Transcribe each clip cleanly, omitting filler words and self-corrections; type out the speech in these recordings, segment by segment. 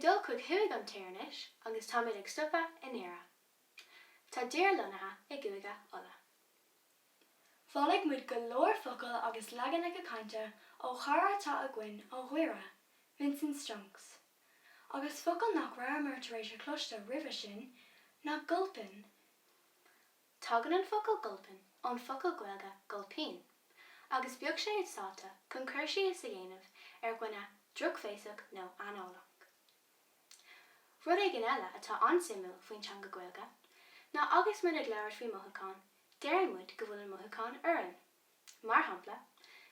dul chuig thuig an tírenis agus tá mid ag stopa in éire. Tá dír leaganacha ag Ghaeilge ola. Fhálaigh muid go leor focail agus leaganacha cainte ó chara tá a gcuin ó Mhuire, Vincent Strunks. Agus focail nach raibh mar tar éis a cloiste roimhe sin nach gulpin. Tugann an focail gulpin ón focail Ghaeilge gulpín, agus beag sé ag sáta chun chuirsí is a dhéanamh gcoinne drugféasach nó anolach. Rud é gin eile atá ansimú faoin teanga Ghaeilge, ná agus muna leabhar faoi mothúcháin, déireann muid go bhfuil an mothúcháin uirinn. Mar shampla,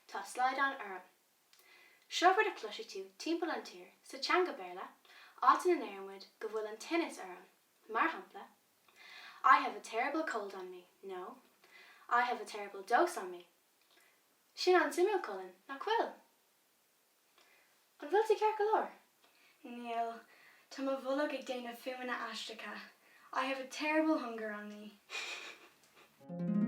tá slide an uirinn. Seobar de cloise tú timpeall an tír sa teanga mBéarla, átain an éireann muid go bhfuil an tinnis uirinn. Mar shampla, I have a terrible cold on me. No, I have a terrible dose on me. Sin an simú Colin nach bhfuil. An bhfuil tú ceart go leor? Níl, tá má bhuailg ag déanamh fuaimne aisteacha. I have a terrible hunger on me.